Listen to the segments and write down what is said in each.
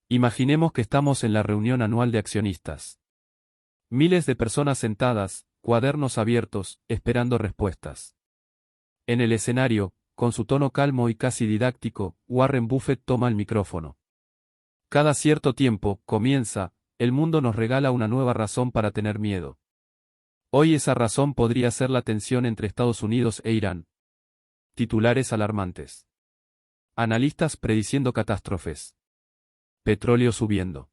Imaginemos que estamos en la reunión anual de accionistas. Miles de personas sentadas, cuadernos abiertos, esperando respuestas. En el escenario, con su tono calmo y casi didáctico, Warren Buffett toma el micrófono. Cada cierto tiempo, comienza, el mundo nos regala una nueva razón para tener miedo. Hoy esa razón podría ser la tensión entre Estados Unidos e Irán. Titulares alarmantes. Analistas prediciendo catástrofes. Petróleo subiendo.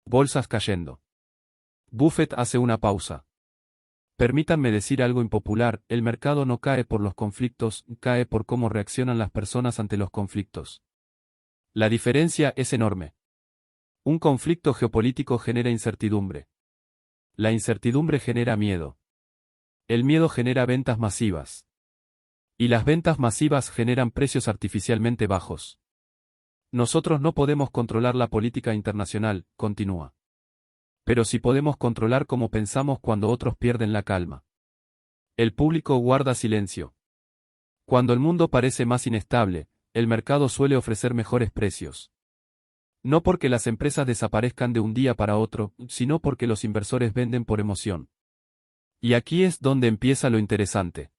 Bolsas cayendo. Buffett hace una pausa. Permítanme decir algo impopular, el mercado no cae por los conflictos, cae por cómo reaccionan las personas ante los conflictos. La diferencia es enorme. Un conflicto geopolítico genera incertidumbre. La incertidumbre genera miedo. El miedo genera ventas masivas. Y las ventas masivas generan precios artificialmente bajos. Nosotros no podemos controlar la política internacional, continúa. Pero sí podemos controlar cómo pensamos cuando otros pierden la calma. El público guarda silencio. Cuando el mundo parece más inestable, el mercado suele ofrecer mejores precios. No porque las empresas desaparezcan de un día para otro, sino porque los inversores venden por emoción. Y aquí es donde empieza lo interesante.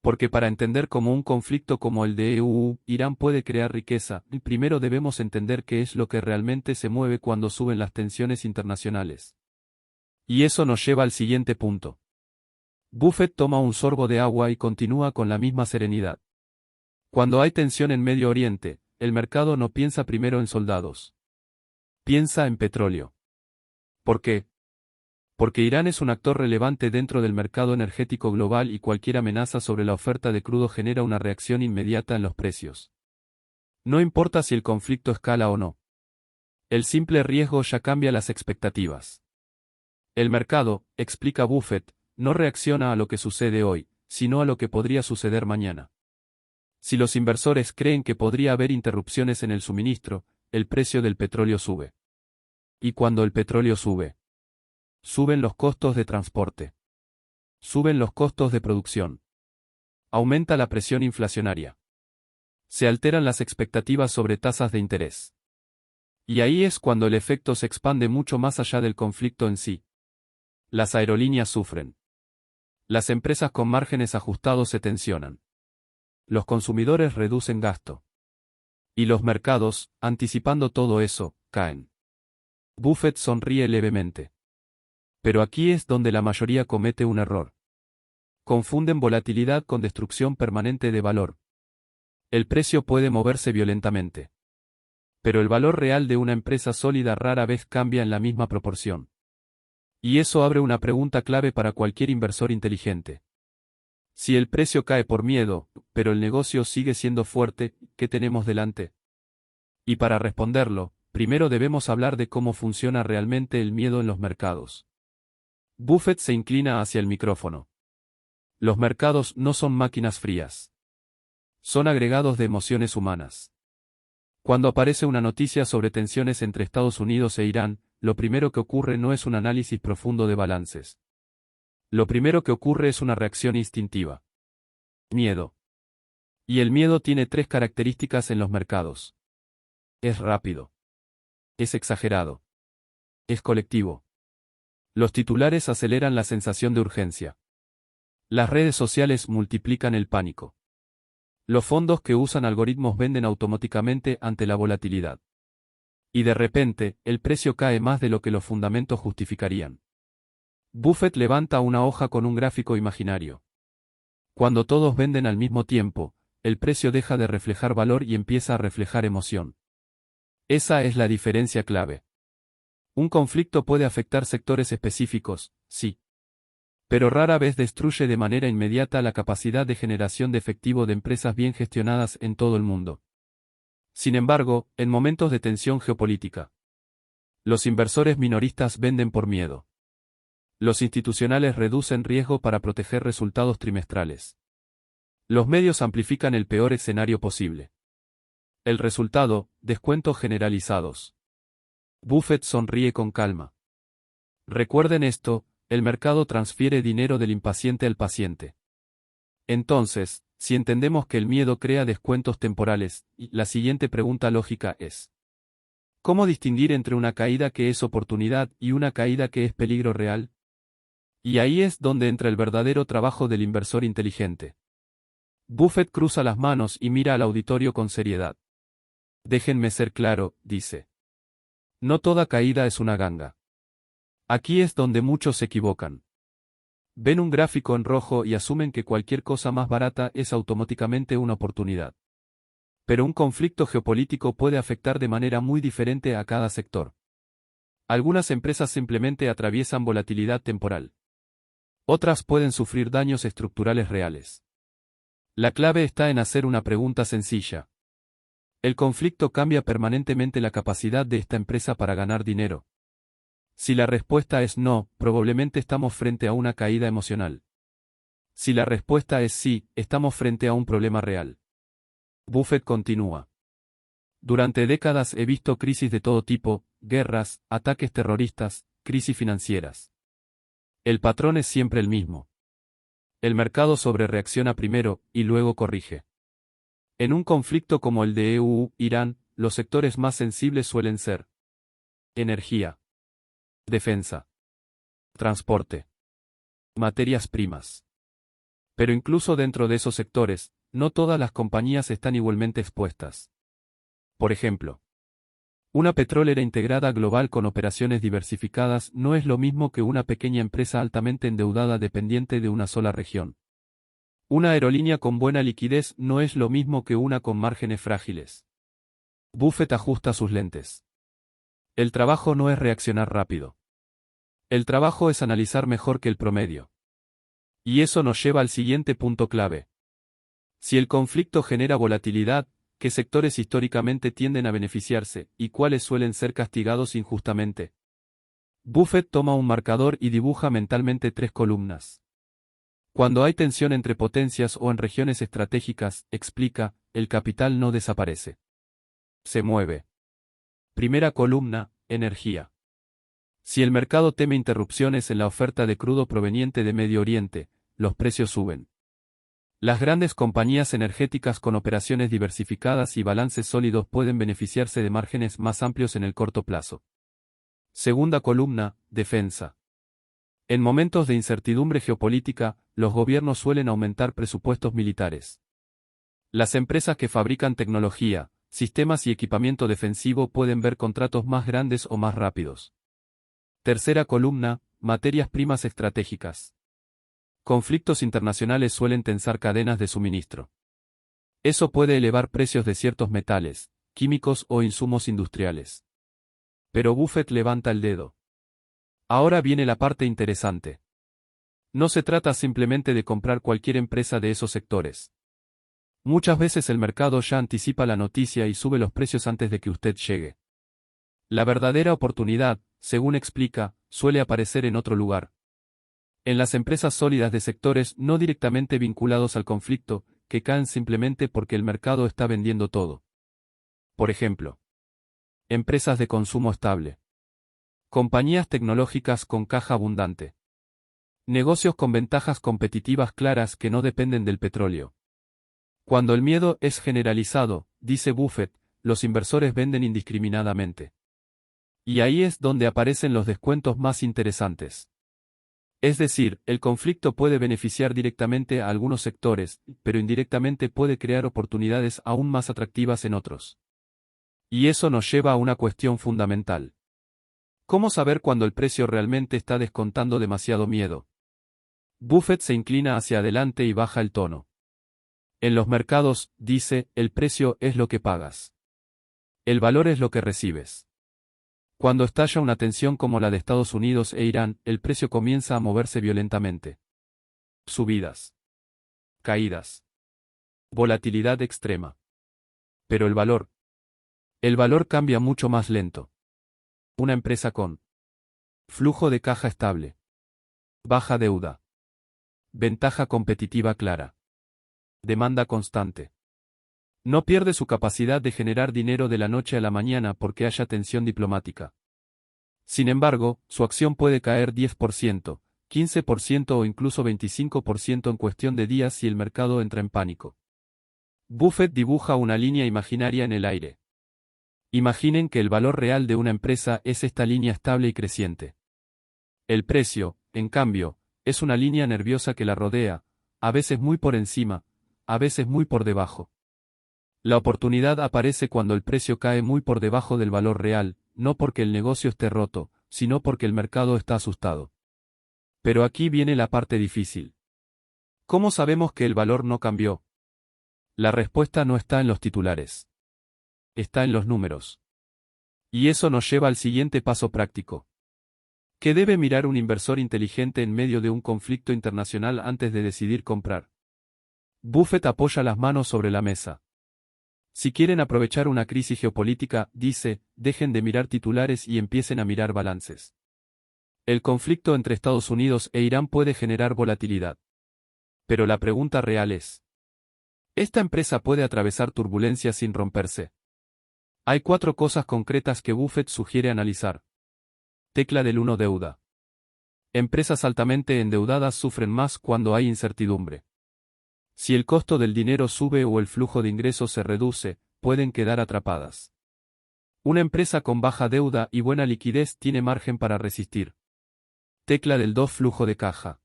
Porque para entender cómo un conflicto como el de EU-Irán puede crear riqueza, primero debemos entender qué es lo que realmente se mueve cuando suben las tensiones internacionales. Y eso nos lleva al siguiente punto. Buffett toma un sorbo de agua y continúa con la misma serenidad. Cuando hay tensión en Medio Oriente, el mercado no piensa primero en soldados. Piensa en petróleo. ¿Por qué? Porque Irán es un actor relevante dentro del mercado energético global y cualquier amenaza sobre la oferta de crudo genera una reacción inmediata en los precios. No importa si el conflicto escala o no. El simple riesgo ya cambia las expectativas. El mercado, explica Buffett, no reacciona a lo que sucede hoy, sino a lo que podría suceder mañana. Si los inversores creen que podría haber interrupciones en el suministro, el precio del petróleo sube. Y cuando el petróleo sube, suben los costos de transporte. Suben los costos de producción. Aumenta la presión inflacionaria. Se alteran las expectativas sobre tasas de interés. Y ahí es cuando el efecto se expande mucho más allá del conflicto en sí. Las aerolíneas sufren. Las empresas con márgenes ajustados se tensionan. Los consumidores reducen gasto. Y los mercados, anticipando todo eso, caen. Buffett sonríe levemente. Pero aquí es donde la mayoría comete un error. Confunden volatilidad con destrucción permanente de valor. El precio puede moverse violentamente. Pero el valor real de una empresa sólida rara vez cambia en la misma proporción. Y eso abre una pregunta clave para cualquier inversor inteligente. Si el precio cae por miedo, pero el negocio sigue siendo fuerte, ¿qué tenemos delante? Y para responderlo, primero debemos hablar de cómo funciona realmente el miedo en los mercados. Buffett se inclina hacia el micrófono. Los mercados no son máquinas frías. Son agregados de emociones humanas. Cuando aparece una noticia sobre tensiones entre Estados Unidos e Irán, lo primero que ocurre no es un análisis profundo de balances. Lo primero que ocurre es una reacción instintiva. Miedo. Y el miedo tiene tres características en los mercados. Es rápido. Es exagerado. Es colectivo. Los titulares aceleran la sensación de urgencia. Las redes sociales multiplican el pánico. Los fondos que usan algoritmos venden automáticamente ante la volatilidad. Y de repente, el precio cae más de lo que los fundamentos justificarían. Buffett levanta una hoja con un gráfico imaginario. Cuando todos venden al mismo tiempo, el precio deja de reflejar valor y empieza a reflejar emoción. Esa es la diferencia clave. Un conflicto puede afectar sectores específicos, sí. Pero rara vez destruye de manera inmediata la capacidad de generación de efectivo de empresas bien gestionadas en todo el mundo. Sin embargo, en momentos de tensión geopolítica, los inversores minoristas venden por miedo. Los institucionales reducen riesgo para proteger resultados trimestrales. Los medios amplifican el peor escenario posible. El resultado, descuentos generalizados. Buffett sonríe con calma. Recuerden esto, el mercado transfiere dinero del impaciente al paciente. Entonces, si entendemos que el miedo crea descuentos temporales, la siguiente pregunta lógica es: ¿Cómo distinguir entre una caída que es oportunidad y una caída que es peligro real? Y ahí es donde entra el verdadero trabajo del inversor inteligente. Buffett cruza las manos y mira al auditorio con seriedad. Déjenme ser claro, dice. No toda caída es una ganga. Aquí es donde muchos se equivocan. Ven un gráfico en rojo y asumen que cualquier cosa más barata es automáticamente una oportunidad. Pero un conflicto geopolítico puede afectar de manera muy diferente a cada sector. Algunas empresas simplemente atraviesan volatilidad temporal. Otras pueden sufrir daños estructurales reales. La clave está en hacer una pregunta sencilla. ¿El conflicto cambia permanentemente la capacidad de esta empresa para ganar dinero? Si la respuesta es no, probablemente estamos frente a una caída emocional. Si la respuesta es sí, estamos frente a un problema real. Buffett continúa. Durante décadas he visto crisis de todo tipo, guerras, ataques terroristas, crisis financieras. El patrón es siempre el mismo. El mercado sobrereacciona primero, y luego corrige. En un conflicto como el de EU-Irán, los sectores más sensibles suelen ser energía, defensa, transporte, materias primas. Pero incluso dentro de esos sectores, no todas las compañías están igualmente expuestas. Por ejemplo, una petrolera integrada global con operaciones diversificadas no es lo mismo que una pequeña empresa altamente endeudada dependiente de una sola región. Una aerolínea con buena liquidez no es lo mismo que una con márgenes frágiles. Buffett ajusta sus lentes. El trabajo no es reaccionar rápido. El trabajo es analizar mejor que el promedio. Y eso nos lleva al siguiente punto clave. Si el conflicto genera volatilidad, ¿qué sectores históricamente tienden a beneficiarse, y cuáles suelen ser castigados injustamente? Buffett toma un marcador y dibuja mentalmente 3 columnas. Cuando hay tensión entre potencias o en regiones estratégicas, explica, el capital no desaparece. Se mueve. Primera columna, energía. Si el mercado teme interrupciones en la oferta de crudo proveniente de Medio Oriente, los precios suben. Las grandes compañías energéticas con operaciones diversificadas y balances sólidos pueden beneficiarse de márgenes más amplios en el corto plazo. Segunda columna, defensa. En momentos de incertidumbre geopolítica, los gobiernos suelen aumentar presupuestos militares. Las empresas que fabrican tecnología, sistemas y equipamiento defensivo pueden ver contratos más grandes o más rápidos. Tercera columna, materias primas estratégicas. Conflictos internacionales suelen tensar cadenas de suministro. Eso puede elevar precios de ciertos metales, químicos o insumos industriales. Pero Buffett levanta el dedo. Ahora viene la parte interesante. No se trata simplemente de comprar cualquier empresa de esos sectores. Muchas veces el mercado ya anticipa la noticia y sube los precios antes de que usted llegue. La verdadera oportunidad, según explica, suele aparecer en otro lugar. En las empresas sólidas de sectores no directamente vinculados al conflicto, que caen simplemente porque el mercado está vendiendo todo. Por ejemplo, empresas de consumo estable. Compañías tecnológicas con caja abundante. Negocios con ventajas competitivas claras que no dependen del petróleo. Cuando el miedo es generalizado, dice Buffett, los inversores venden indiscriminadamente. Y ahí es donde aparecen los descuentos más interesantes. Es decir, el conflicto puede beneficiar directamente a algunos sectores, pero indirectamente puede crear oportunidades aún más atractivas en otros. Y eso nos lleva a una cuestión fundamental. ¿Cómo saber cuándo el precio realmente está descontando demasiado miedo? Buffett se inclina hacia adelante y baja el tono. En los mercados, dice, el precio es lo que pagas. El valor es lo que recibes. Cuando estalla una tensión como la de Estados Unidos e Irán, el precio comienza a moverse violentamente. Subidas. Caídas. Volatilidad extrema. Pero el valor cambia mucho más lento. Una empresa con flujo de caja estable. Baja deuda. Ventaja competitiva clara. Demanda constante. No pierde su capacidad de generar dinero de la noche a la mañana porque haya tensión diplomática. Sin embargo, su acción puede caer 10%, 15% o incluso 25% en cuestión de días si el mercado entra en pánico. Buffett dibuja una línea imaginaria en el aire. Imaginen que el valor real de una empresa es esta línea estable y creciente. El precio, en cambio, es una línea nerviosa que la rodea, a veces muy por encima, a veces muy por debajo. La oportunidad aparece cuando el precio cae muy por debajo del valor real, no porque el negocio esté roto, sino porque el mercado está asustado. Pero aquí viene la parte difícil. ¿Cómo sabemos que el valor no cambió? La respuesta no está en los titulares. Está en los números. Y eso nos lleva al siguiente paso práctico. ¿Qué debe mirar un inversor inteligente en medio de un conflicto internacional antes de decidir comprar? Buffett apoya las manos sobre la mesa. Si quieren aprovechar una crisis geopolítica, dice, dejen de mirar titulares y empiecen a mirar balances. El conflicto entre Estados Unidos e Irán puede generar volatilidad. Pero la pregunta real es: ¿esta empresa puede atravesar turbulencias sin romperse? Hay 4 cosas concretas que Buffett sugiere analizar. Tecla del 1: deuda. Empresas altamente endeudadas sufren más cuando hay incertidumbre. Si el costo del dinero sube o el flujo de ingresos se reduce, pueden quedar atrapadas. Una empresa con baja deuda y buena liquidez tiene margen para resistir. Tecla del 2: flujo de caja.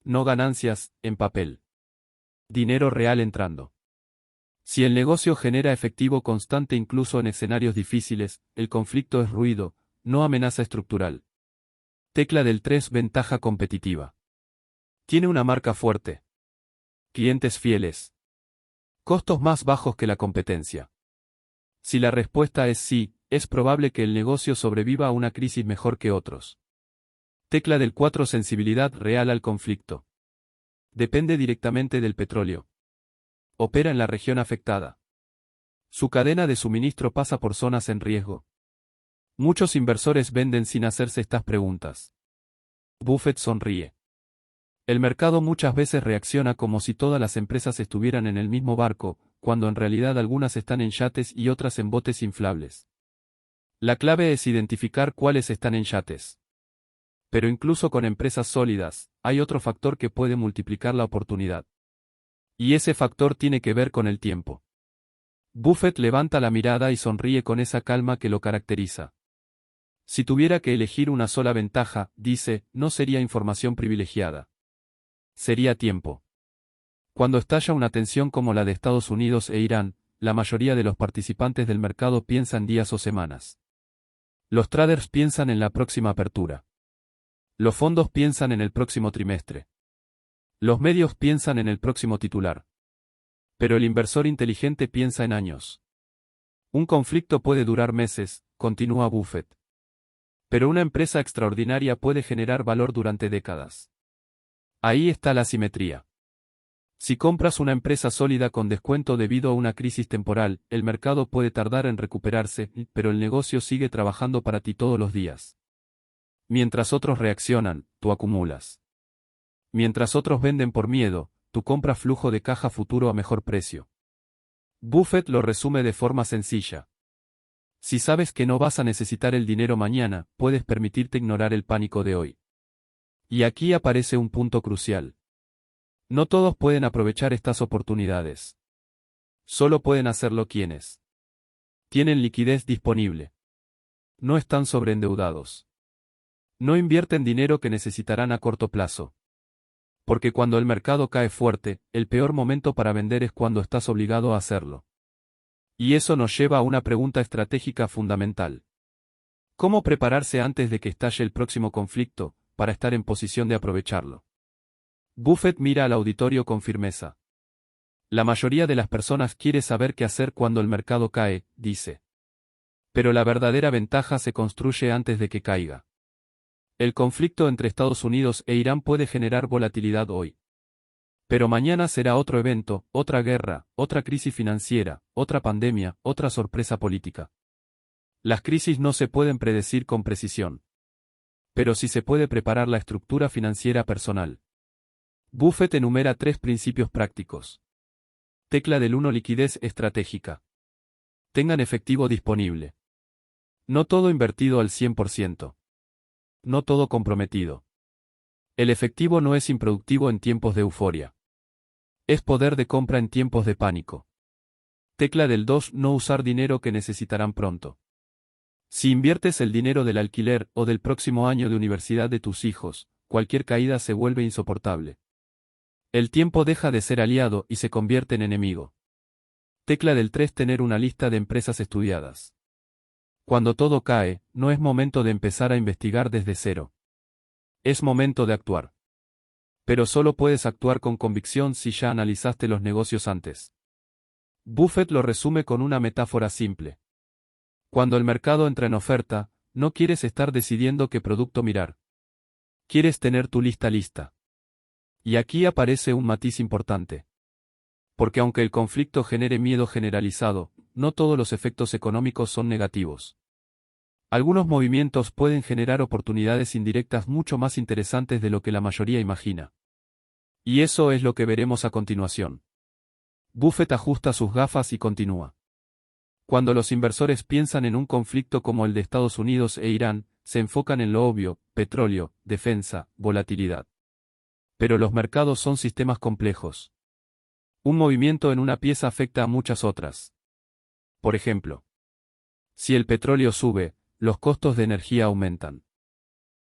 No ganancias, en papel. Dinero real entrando. Si el negocio genera efectivo constante incluso en escenarios difíciles, el conflicto es ruido, no amenaza estructural. Tecla del 3: ventaja competitiva. Tiene una marca fuerte. Clientes fieles. Costos más bajos que la competencia. Si la respuesta es sí, es probable que el negocio sobreviva a una crisis mejor que otros. Tecla del 4: sensibilidad real al conflicto. Depende directamente del petróleo. Opera en la región afectada. Su cadena de suministro pasa por zonas en riesgo. Muchos inversores venden sin hacerse estas preguntas. Buffett sonríe. El mercado muchas veces reacciona como si todas las empresas estuvieran en el mismo barco, cuando en realidad algunas están en yates y otras en botes inflables. La clave es identificar cuáles están en yates. Pero incluso con empresas sólidas, hay otro factor que puede multiplicar la oportunidad. Y ese factor tiene que ver con el tiempo. Buffett levanta la mirada y sonríe con esa calma que lo caracteriza. Si tuviera que elegir una sola ventaja, dice, no sería información privilegiada. Sería tiempo. Cuando estalla una tensión como la de Estados Unidos e Irán, la mayoría de los participantes del mercado piensan días o semanas. Los traders piensan en la próxima apertura. Los fondos piensan en el próximo trimestre. Los medios piensan en el próximo titular. Pero el inversor inteligente piensa en años. Un conflicto puede durar meses, continúa Buffett. Pero una empresa extraordinaria puede generar valor durante décadas. Ahí está la simetría. Si compras una empresa sólida con descuento debido a una crisis temporal, el mercado puede tardar en recuperarse, pero el negocio sigue trabajando para ti todos los días. Mientras otros reaccionan, tú acumulas. Mientras otros venden por miedo, tú compras flujo de caja futuro a mejor precio. Buffett lo resume de forma sencilla. Si sabes que no vas a necesitar el dinero mañana, puedes permitirte ignorar el pánico de hoy. Y aquí aparece un punto crucial. No todos pueden aprovechar estas oportunidades. Solo pueden hacerlo quienes tienen liquidez disponible. No están sobreendeudados. No invierten dinero que necesitarán a corto plazo. Porque cuando el mercado cae fuerte, el peor momento para vender es cuando estás obligado a hacerlo. Y eso nos lleva a una pregunta estratégica fundamental. ¿Cómo prepararse antes de que estalle el próximo conflicto, para estar en posición de aprovecharlo? Buffett mira al auditorio con firmeza. La mayoría de las personas quiere saber qué hacer cuando el mercado cae, dice. Pero la verdadera ventaja se construye antes de que caiga. El conflicto entre Estados Unidos e Irán puede generar volatilidad hoy. Pero mañana será otro evento, otra guerra, otra crisis financiera, otra pandemia, otra sorpresa política. Las crisis no se pueden predecir con precisión. Pero sí se puede preparar la estructura financiera personal. Buffett enumera 3 principios prácticos. Tecla del 1: liquidez estratégica. Tengan efectivo disponible. No todo invertido al 100%. No todo comprometido. El efectivo no es improductivo en tiempos de euforia. Es poder de compra en tiempos de pánico. Tecla del 2. No usar dinero que necesitarán pronto. Si inviertes el dinero del alquiler o del próximo año de universidad de tus hijos, cualquier caída se vuelve insoportable. El tiempo deja de ser aliado y se convierte en enemigo. Tecla del 3. Tener una lista de empresas estudiadas. Cuando todo cae, no es momento de empezar a investigar desde cero. Es momento de actuar. Pero solo puedes actuar con convicción si ya analizaste los negocios antes. Buffett lo resume con una metáfora simple. Cuando el mercado entra en oferta, no quieres estar decidiendo qué producto mirar. Quieres tener tu lista lista. Y aquí aparece un matiz importante. Porque aunque el conflicto genere miedo generalizado, no todos los efectos económicos son negativos. Algunos movimientos pueden generar oportunidades indirectas mucho más interesantes de lo que la mayoría imagina. Y eso es lo que veremos a continuación. Buffett ajusta sus gafas y continúa. Cuando los inversores piensan en un conflicto como el de Estados Unidos e Irán, se enfocan en lo obvio: petróleo, defensa, volatilidad. Pero los mercados son sistemas complejos. Un movimiento en una pieza afecta a muchas otras. Por ejemplo, si el petróleo sube, los costos de energía aumentan.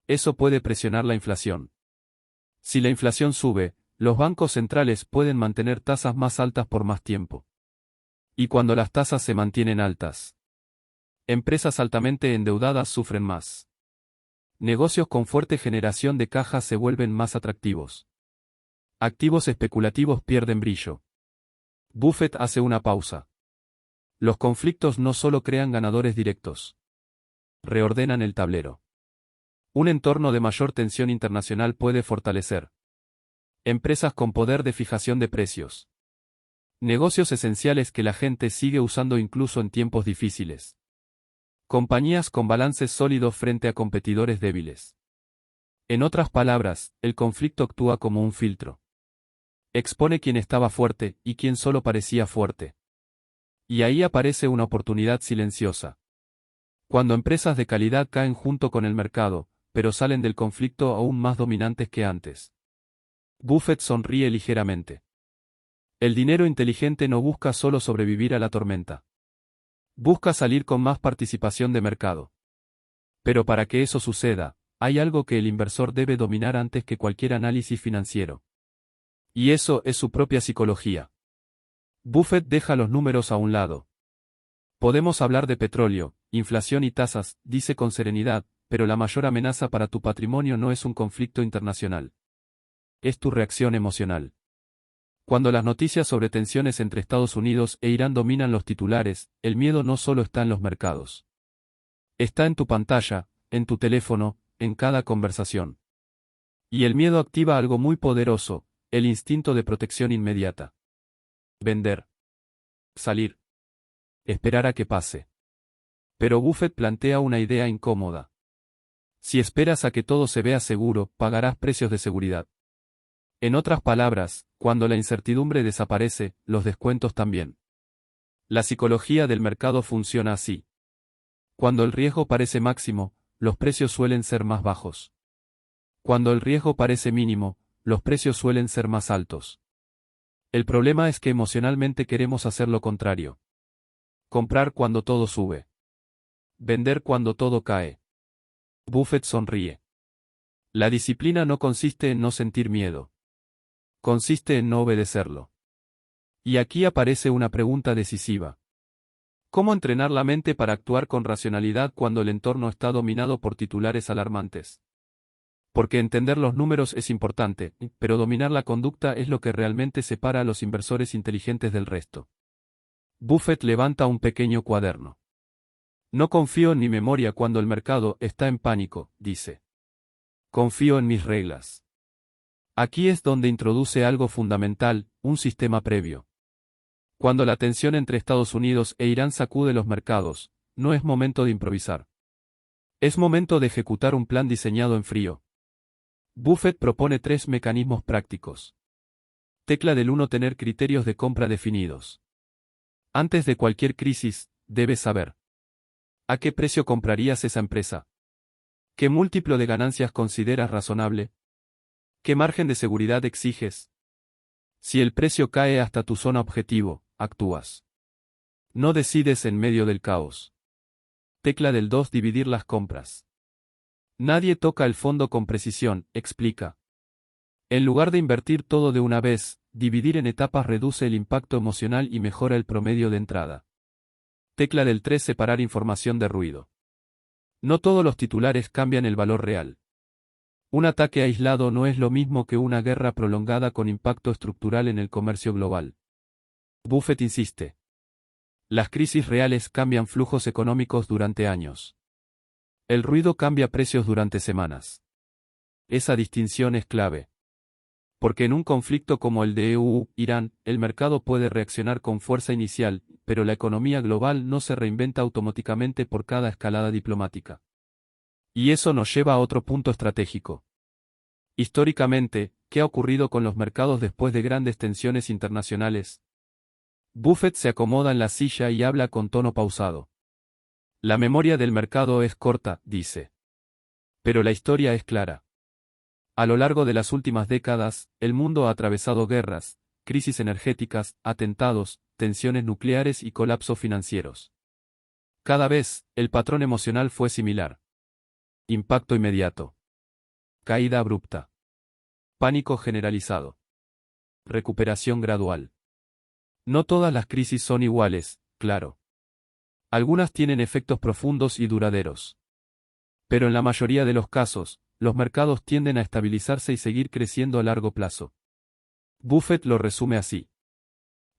Eso puede presionar la inflación. Si la inflación sube, los bancos centrales pueden mantener tasas más altas por más tiempo. Y cuando las tasas se mantienen altas, empresas altamente endeudadas sufren más. Negocios con fuerte generación de caja se vuelven más atractivos. Activos especulativos pierden brillo. Buffett hace una pausa. Los conflictos no solo crean ganadores directos. Reordenan el tablero. Un entorno de mayor tensión internacional puede fortalecer empresas con poder de fijación de precios. Negocios esenciales que la gente sigue usando incluso en tiempos difíciles. Compañías con balances sólidos frente a competidores débiles. En otras palabras, el conflicto actúa como un filtro. Expone quién estaba fuerte y quién solo parecía fuerte. Y ahí aparece una oportunidad silenciosa. Cuando empresas de calidad caen junto con el mercado, pero salen del conflicto aún más dominantes que antes. Buffett sonríe ligeramente. El dinero inteligente no busca solo sobrevivir a la tormenta. Busca salir con más participación de mercado. Pero para que eso suceda, hay algo que el inversor debe dominar antes que cualquier análisis financiero. Y eso es su propia psicología. Buffett deja los números a un lado. Podemos hablar de petróleo, inflación y tasas, dice con serenidad, pero la mayor amenaza para tu patrimonio no es un conflicto internacional. Es tu reacción emocional. Cuando las noticias sobre tensiones entre Estados Unidos e Irán dominan los titulares, el miedo no solo está en los mercados. Está en tu pantalla, en tu teléfono, en cada conversación. Y el miedo activa algo muy poderoso: el instinto de protección inmediata. Vender. Salir. Esperar a que pase. Pero Buffett plantea una idea incómoda. Si esperas a que todo se vea seguro, pagarás precios de seguridad. En otras palabras, cuando la incertidumbre desaparece, los descuentos también. La psicología del mercado funciona así. Cuando el riesgo parece máximo, los precios suelen ser más bajos. Cuando el riesgo parece mínimo, los precios suelen ser más altos. El problema es que emocionalmente queremos hacer lo contrario. Comprar cuando todo sube. Vender cuando todo cae. Buffett sonríe. La disciplina no consiste en no sentir miedo. Consiste en no obedecerlo. Y aquí aparece una pregunta decisiva. ¿Cómo entrenar la mente para actuar con racionalidad cuando el entorno está dominado por titulares alarmantes? Porque entender los números es importante, pero dominar la conducta es lo que realmente separa a los inversores inteligentes del resto. Buffett levanta un pequeño cuaderno. No confío en mi memoria cuando el mercado está en pánico, dice. Confío en mis reglas. Aquí es donde introduce algo fundamental: un sistema previo. Cuando la tensión entre Estados Unidos e Irán sacude los mercados, no es momento de improvisar. Es momento de ejecutar un plan diseñado en frío. Buffett propone 3 mecanismos prácticos. Tecla del 1. Tener criterios de compra definidos. Antes de cualquier crisis, debes saber: ¿a qué precio comprarías esa empresa? ¿Qué múltiplo de ganancias consideras razonable? ¿Qué margen de seguridad exiges? Si el precio cae hasta tu zona objetivo, actúas. No decides en medio del caos. Tecla del 2. Dividir las compras. Nadie toca el fondo con precisión, explica. En lugar de invertir todo de una vez, dividir en etapas reduce el impacto emocional y mejora el promedio de entrada. Tecla del 3. Separar información de ruido. No todos los titulares cambian el valor real. Un ataque aislado no es lo mismo que una guerra prolongada con impacto estructural en el comercio global. Buffett insiste. Las crisis reales cambian flujos económicos durante años. El ruido cambia precios durante semanas. Esa distinción es clave. Porque en un conflicto como el de EU-Irán, el mercado puede reaccionar con fuerza inicial, pero la economía global no se reinventa automáticamente por cada escalada diplomática. Y eso nos lleva a otro punto estratégico. Históricamente, ¿qué ha ocurrido con los mercados después de grandes tensiones internacionales? Buffett se acomoda en la silla y habla con tono pausado. La memoria del mercado es corta, dice. Pero la historia es clara. A lo largo de las últimas décadas, el mundo ha atravesado guerras, crisis energéticas, atentados, tensiones nucleares y colapsos financieros. Cada vez, el patrón emocional fue similar. Impacto inmediato. Caída abrupta. Pánico generalizado. Recuperación gradual. No todas las crisis son iguales, claro. Algunas tienen efectos profundos y duraderos. Pero en la mayoría de los casos, los mercados tienden a estabilizarse y seguir creciendo a largo plazo. Buffett lo resume así.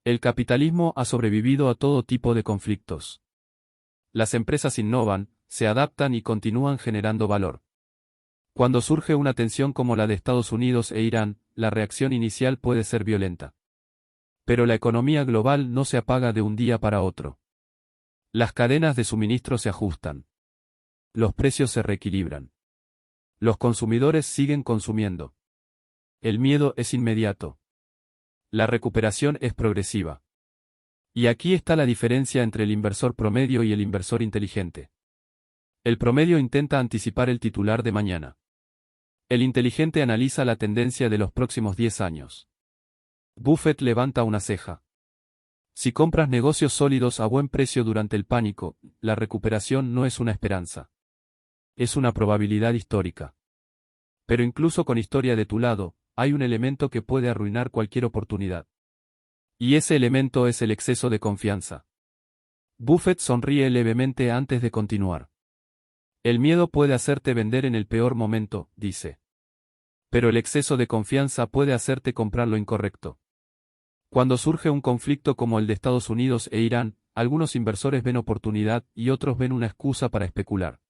El capitalismo ha sobrevivido a todo tipo de conflictos. Las empresas innovan, se adaptan y continúan generando valor. Cuando surge una tensión como la de Estados Unidos e Irán, la reacción inicial puede ser violenta. Pero la economía global no se apaga de un día para otro. Las cadenas de suministro se ajustan. Los precios se reequilibran. Los consumidores siguen consumiendo. El miedo es inmediato. La recuperación es progresiva. Y aquí está la diferencia entre el inversor promedio y el inversor inteligente. El promedio intenta anticipar el titular de mañana. El inteligente analiza la tendencia de los próximos 10 años. Buffett levanta una ceja. Si compras negocios sólidos a buen precio durante el pánico, la recuperación no es una esperanza. Es una probabilidad histórica. Pero incluso con historia de tu lado, hay un elemento que puede arruinar cualquier oportunidad. Y ese elemento es el exceso de confianza. Buffett sonríe levemente antes de continuar. El miedo puede hacerte vender en el peor momento, dice. Pero el exceso de confianza puede hacerte comprar lo incorrecto. Cuando surge un conflicto como el de Estados Unidos e Irán, algunos inversores ven oportunidad y otros ven una excusa para especular.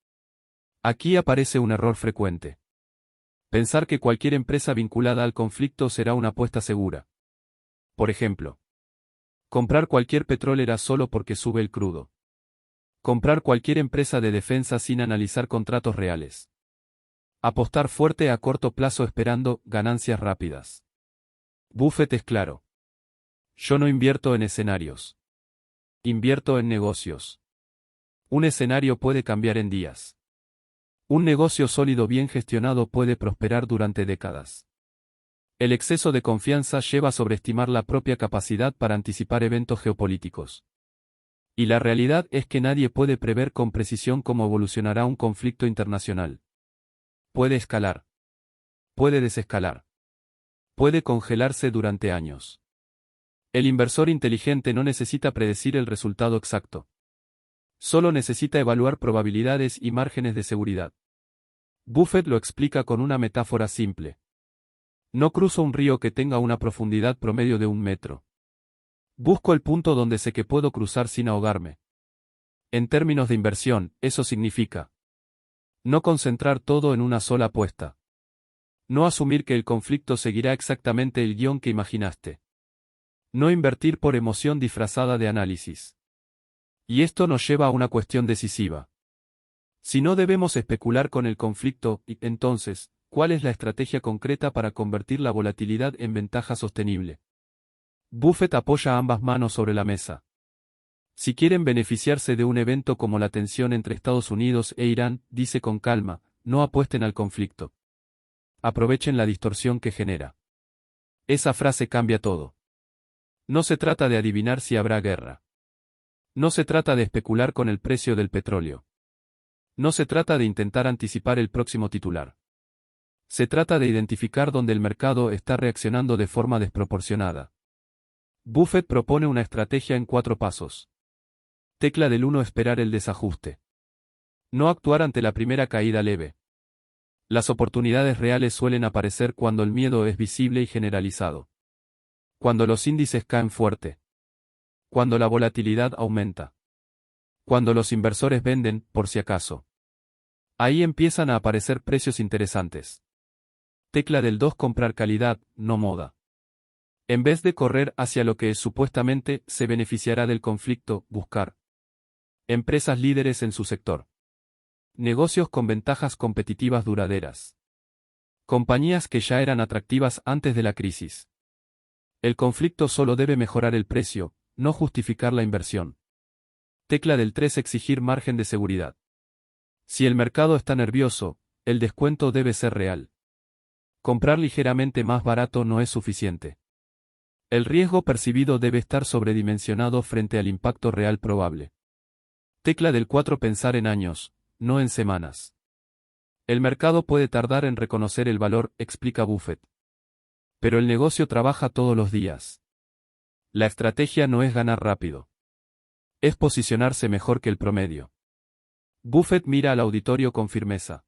Aquí aparece un error frecuente. Pensar que cualquier empresa vinculada al conflicto será una apuesta segura. Por ejemplo, comprar cualquier petrolera solo porque sube el crudo. Comprar cualquier empresa de defensa sin analizar contratos reales. Apostar fuerte a corto plazo esperando ganancias rápidas. Buffett es claro. Yo no invierto en escenarios. Invierto en negocios. Un escenario puede cambiar en días. Un negocio sólido bien gestionado puede prosperar durante décadas. El exceso de confianza lleva a sobreestimar la propia capacidad para anticipar eventos geopolíticos. Y la realidad es que nadie puede prever con precisión cómo evolucionará un conflicto internacional. Puede escalar. Puede desescalar. Puede congelarse durante años. El inversor inteligente no necesita predecir el resultado exacto. Solo necesita evaluar probabilidades y márgenes de seguridad. Buffett lo explica con una metáfora simple. No cruzo un río que tenga una profundidad promedio de 1 metro. Busco el punto donde sé que puedo cruzar sin ahogarme. En términos de inversión, eso significa no concentrar todo en una sola apuesta. No asumir que el conflicto seguirá exactamente el guión que imaginaste. No invertir por emoción disfrazada de análisis. Y esto nos lleva a una cuestión decisiva. Si no debemos especular con el conflicto, entonces, ¿cuál es la estrategia concreta para convertir la volatilidad en ventaja sostenible? Buffett apoya ambas manos sobre la mesa. Si quieren beneficiarse de un evento como la tensión entre Estados Unidos e Irán, dice con calma, no apuesten al conflicto. Aprovechen la distorsión que genera. Esa frase cambia todo. No se trata de adivinar si habrá guerra. No se trata de especular con el precio del petróleo. No se trata de intentar anticipar el próximo titular. Se trata de identificar dónde el mercado está reaccionando de forma desproporcionada. Buffett propone una estrategia en 4 pasos. Tecla del 1: esperar el desajuste. No actuar ante la primera caída leve. Las oportunidades reales suelen aparecer cuando el miedo es visible y generalizado. Cuando los índices caen fuerte. Cuando la volatilidad aumenta. Cuando los inversores venden, por si acaso. Ahí empiezan a aparecer precios interesantes. Tecla del 2: comprar calidad, no moda. En vez de correr hacia lo que supuestamente se beneficiará del conflicto, buscar empresas líderes en su sector. Negocios con ventajas competitivas duraderas. Compañías que ya eran atractivas antes de la crisis. El conflicto solo debe mejorar el precio, no justificar la inversión. Tecla del 3: exigir margen de seguridad. Si el mercado está nervioso, el descuento debe ser real. Comprar ligeramente más barato no es suficiente. El riesgo percibido debe estar sobredimensionado frente al impacto real probable. Tecla del 4: pensar en años, no en semanas. El mercado puede tardar en reconocer el valor, explica Buffett. Pero el negocio trabaja todos los días. La estrategia no es ganar rápido. Es posicionarse mejor que el promedio. Buffett mira al auditorio con firmeza.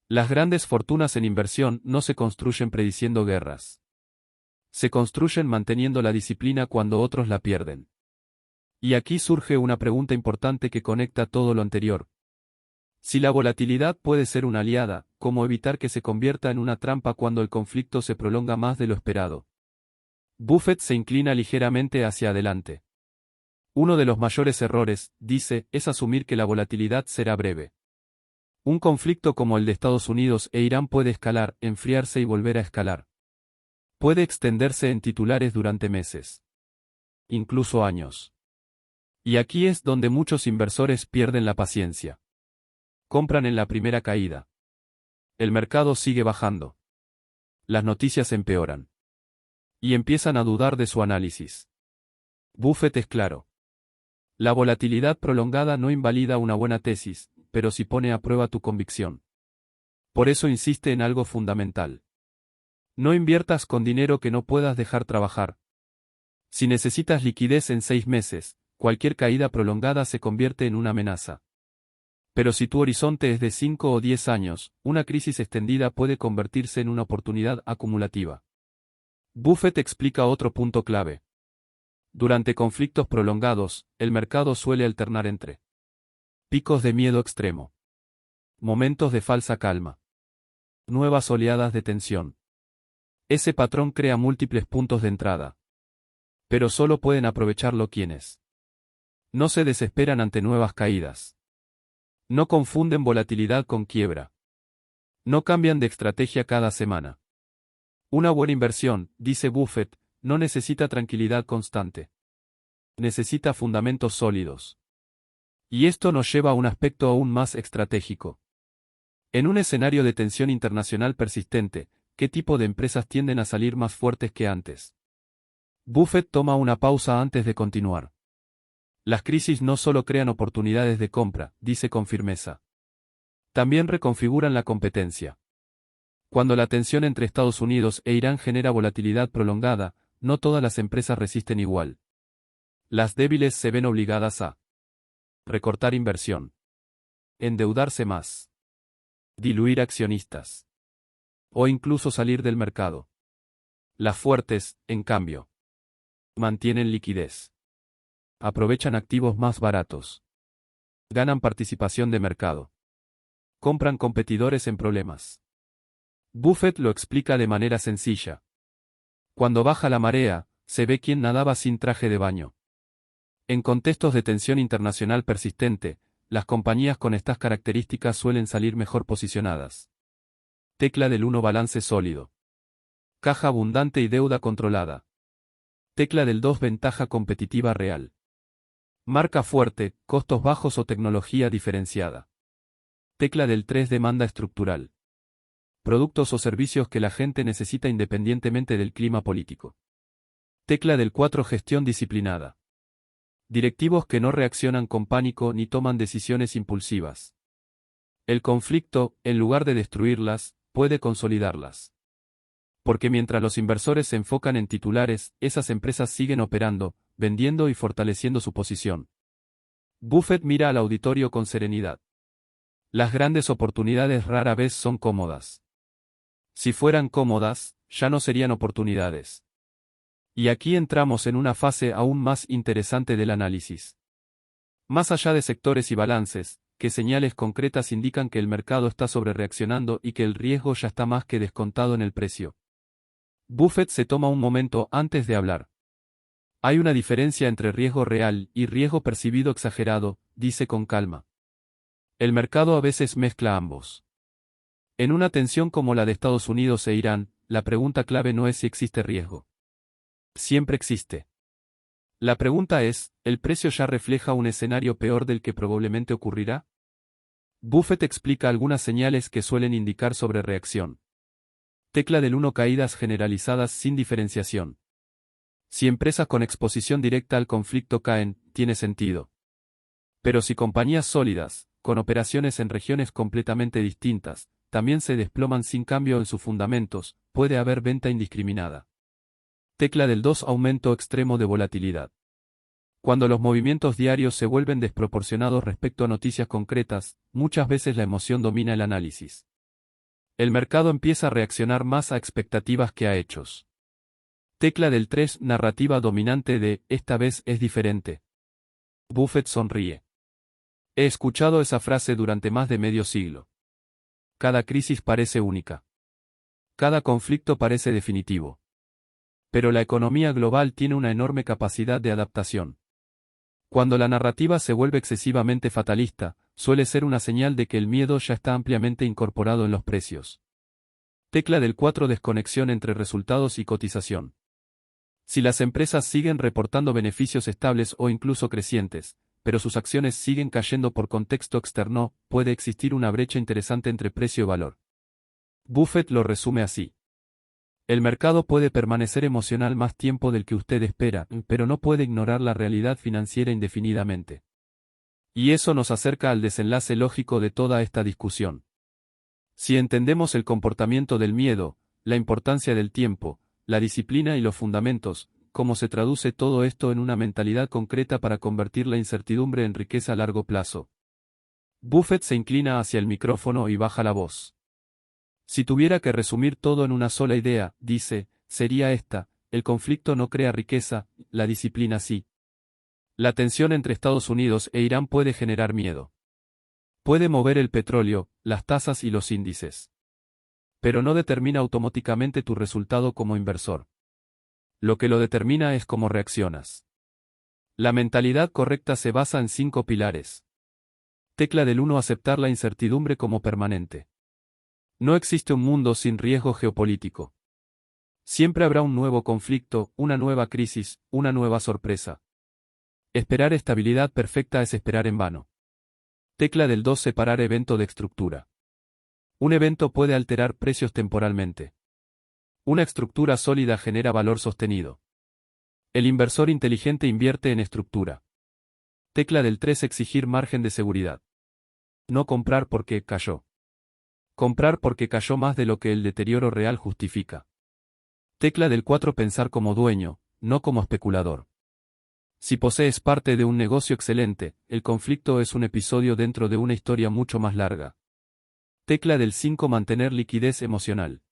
Las grandes fortunas en inversión no se construyen prediciendo guerras. Se construyen manteniendo la disciplina cuando otros la pierden. Y aquí surge una pregunta importante que conecta todo lo anterior. Si la volatilidad puede ser una aliada, ¿cómo evitar que se convierta en una trampa cuando el conflicto se prolonga más de lo esperado? Buffett se inclina ligeramente hacia adelante. Uno de los mayores errores, dice, es asumir que la volatilidad será breve. Un conflicto como el de Estados Unidos e Irán puede escalar, enfriarse y volver a escalar. Puede extenderse en titulares durante meses. Incluso años. Y aquí es donde muchos inversores pierden la paciencia. Compran en la primera caída. El mercado sigue bajando. Las noticias empeoran. Y empiezan a dudar de su análisis. Buffett es claro. La volatilidad prolongada no invalida una buena tesis, pero sí pone a prueba tu convicción. Por eso insiste en algo fundamental. No inviertas con dinero que no puedas dejar trabajar. Si necesitas liquidez en 6 meses, cualquier caída prolongada se convierte en una amenaza. Pero si tu horizonte es de 5 o 10 años, una crisis extendida puede convertirse en una oportunidad acumulativa. Buffett explica otro punto clave. Durante conflictos prolongados, el mercado suele alternar entre picos de miedo extremo, momentos de falsa calma, nuevas oleadas de tensión. Ese patrón crea múltiples puntos de entrada. Pero solo pueden aprovecharlo quienes no se desesperan ante nuevas caídas. No confunden volatilidad con quiebra. No cambian de estrategia cada semana. Una buena inversión, dice Buffett, no necesita tranquilidad constante. Necesita fundamentos sólidos. Y esto nos lleva a un aspecto aún más estratégico. En un escenario de tensión internacional persistente, ¿qué tipo de empresas tienden a salir más fuertes que antes? Buffett toma una pausa antes de continuar. Las crisis no solo crean oportunidades de compra, dice con firmeza. También reconfiguran la competencia. Cuando la tensión entre Estados Unidos e Irán genera volatilidad prolongada, no todas las empresas resisten igual. Las débiles se ven obligadas a recortar inversión, endeudarse más, diluir accionistas, o incluso salir del mercado. Las fuertes, en cambio, mantienen liquidez. Aprovechan activos más baratos. Ganan participación de mercado. Compran competidores en problemas. Buffett lo explica de manera sencilla. Cuando baja la marea, se ve quien nadaba sin traje de baño. En contextos de tensión internacional persistente, las compañías con estas características suelen salir mejor posicionadas. Tecla del 1: balance sólido. Caja abundante y deuda controlada. Tecla del 2: ventaja competitiva real. Marca fuerte, costos bajos o tecnología diferenciada. Tecla del 3: demanda estructural. Productos o servicios que la gente necesita independientemente del clima político. Tecla del 4: gestión disciplinada. Directivos que no reaccionan con pánico ni toman decisiones impulsivas. El conflicto, en lugar de destruirlas, puede consolidarlas. Porque mientras los inversores se enfocan en titulares, esas empresas siguen operando, vendiendo y fortaleciendo su posición. Buffett mira al auditorio con serenidad. Las grandes oportunidades rara vez son cómodas. Si fueran cómodas, ya no serían oportunidades. Y aquí entramos en una fase aún más interesante del análisis. Más allá de sectores y balances, ¿qué señales concretas indican que el mercado está sobrereaccionando y que el riesgo ya está más que descontado en el precio? Buffett se toma un momento antes de hablar. Hay una diferencia entre riesgo real y riesgo percibido exagerado, dice con calma. El mercado a veces mezcla ambos. En una tensión como la de Estados Unidos e Irán, la pregunta clave no es si existe riesgo. Siempre existe. La pregunta es, ¿el precio ya refleja un escenario peor del que probablemente ocurrirá? Buffett explica algunas señales que suelen indicar sobrereacción. Tecla del 1: caídas generalizadas sin diferenciación. Si empresas con exposición directa al conflicto caen, tiene sentido. Pero si compañías sólidas, con operaciones en regiones completamente distintas, también se desploman sin cambio en sus fundamentos, puede haber venta indiscriminada. Tecla del 2: aumento extremo de volatilidad. Cuando los movimientos diarios se vuelven desproporcionados respecto a noticias concretas, muchas veces la emoción domina el análisis. El mercado empieza a reaccionar más a expectativas que a hechos. Tecla del 3: narrativa dominante de, esta vez es diferente. Buffett sonríe. He escuchado esa frase durante más de medio siglo. Cada crisis parece única. Cada conflicto parece definitivo. Pero la economía global tiene una enorme capacidad de adaptación. Cuando la narrativa se vuelve excesivamente fatalista, suele ser una señal de que el miedo ya está ampliamente incorporado en los precios. Tecla del 4: desconexión entre resultados y cotización. Si las empresas siguen reportando beneficios estables o incluso crecientes, pero sus acciones siguen cayendo por contexto externo, puede existir una brecha interesante entre precio y valor. Buffett lo resume así. El mercado puede permanecer emocional más tiempo del que usted espera, pero no puede ignorar la realidad financiera indefinidamente. Y eso nos acerca al desenlace lógico de toda esta discusión. Si entendemos el comportamiento del miedo, la importancia del tiempo, la disciplina y los fundamentos, ¿cómo se traduce todo esto en una mentalidad concreta para convertir la incertidumbre en riqueza a largo plazo? Buffett se inclina hacia el micrófono y baja la voz. Si tuviera que resumir todo en una sola idea, dice, sería esta: el conflicto no crea riqueza, la disciplina sí. La tensión entre Estados Unidos e Irán puede generar miedo. Puede mover el petróleo, las tasas y los índices. Pero no determina automáticamente tu resultado como inversor. Lo que lo determina es cómo reaccionas. La mentalidad correcta se basa en 5 pilares. Tecla del 1: aceptar la incertidumbre como permanente. No existe un mundo sin riesgo geopolítico. Siempre habrá un nuevo conflicto, una nueva crisis, una nueva sorpresa. Esperar estabilidad perfecta es esperar en vano. Tecla del 2: separar evento de estructura. Un evento puede alterar precios temporalmente. Una estructura sólida genera valor sostenido. El inversor inteligente invierte en estructura. Tecla del 3: exigir margen de seguridad. No comprar porque cayó. Comprar porque cayó más de lo que el deterioro real justifica. Tecla del 4: pensar como dueño, no como especulador. Si posees parte de un negocio excelente, el conflicto es un episodio dentro de una historia mucho más larga. Tecla del 5: mantener liquidez emocional.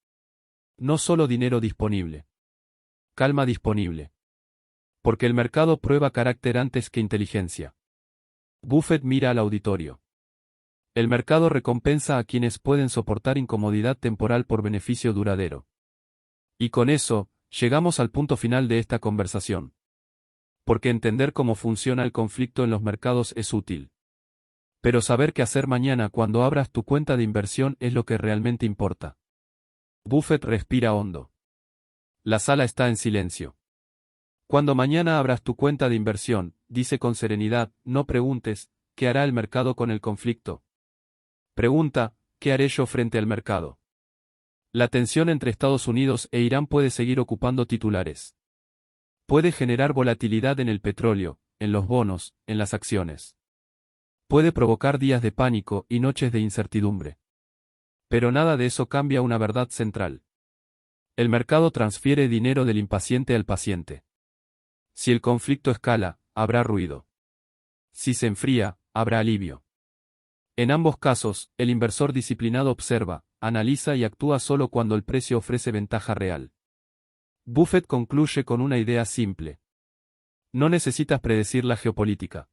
No solo dinero disponible. Calma disponible. Porque el mercado prueba carácter antes que inteligencia. Buffett mira al auditorio. El mercado recompensa a quienes pueden soportar incomodidad temporal por beneficio duradero. Y con eso, llegamos al punto final de esta conversación. Porque entender cómo funciona el conflicto en los mercados es útil. Pero saber qué hacer mañana cuando abras tu cuenta de inversión es lo que realmente importa. Buffett respira hondo. La sala está en silencio. Cuando mañana abras tu cuenta de inversión, dice con serenidad, no preguntes, ¿qué hará el mercado con el conflicto? Pregunta, ¿qué haré yo frente al mercado? La tensión entre Estados Unidos e Irán puede seguir ocupando titulares. Puede generar volatilidad en el petróleo, en los bonos, en las acciones. Puede provocar días de pánico y noches de incertidumbre. Pero nada de eso cambia una verdad central. El mercado transfiere dinero del impaciente al paciente. Si el conflicto escala, habrá ruido. Si se enfría, habrá alivio. En ambos casos, el inversor disciplinado observa, analiza y actúa solo cuando el precio ofrece ventaja real. Buffett concluye con una idea simple. No necesitas predecir la geopolítica.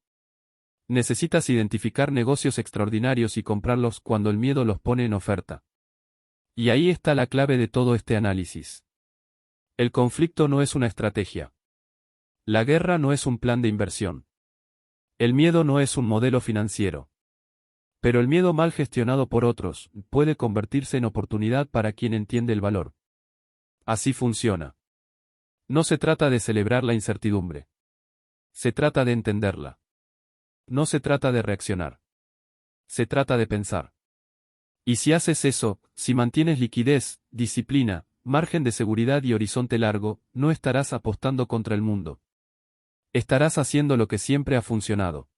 Necesitas identificar negocios extraordinarios y comprarlos cuando el miedo los pone en oferta. Y ahí está la clave de todo este análisis. El conflicto no es una estrategia. La guerra no es un plan de inversión. El miedo no es un modelo financiero. Pero el miedo mal gestionado por otros puede convertirse en oportunidad para quien entiende el valor. Así funciona. No se trata de celebrar la incertidumbre. Se trata de entenderla. No se trata de reaccionar. Se trata de pensar. Y si haces eso, si mantienes liquidez, disciplina, margen de seguridad y horizonte largo, no estarás apostando contra el mundo. Estarás haciendo lo que siempre ha funcionado.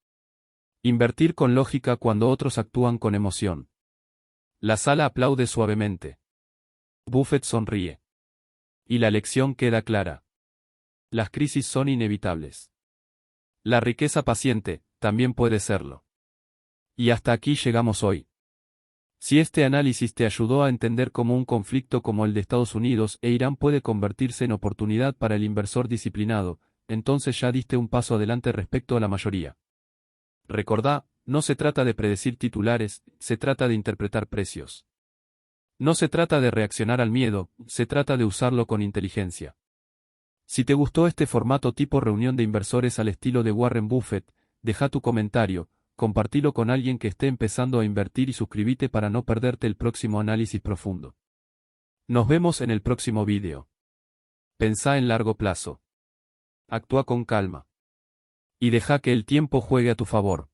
Invertir con lógica cuando otros actúan con emoción. La sala aplaude suavemente. Buffett sonríe. Y la lección queda clara. Las crisis son inevitables. La riqueza paciente, también puede serlo. Y hasta aquí llegamos hoy. Si este análisis te ayudó a entender cómo un conflicto como el de Estados Unidos e Irán puede convertirse en oportunidad para el inversor disciplinado, entonces ya diste un paso adelante respecto a la mayoría. Recordá, no se trata de predecir titulares, se trata de interpretar precios. No se trata de reaccionar al miedo, se trata de usarlo con inteligencia. Si te gustó este formato tipo reunión de inversores al estilo de Warren Buffett, deja tu comentario, compartilo con alguien que esté empezando a invertir y suscríbete para no perderte el próximo análisis profundo. Nos vemos en el próximo vídeo. Pensá en largo plazo. Actúa con calma. Y deja que el tiempo juegue a tu favor.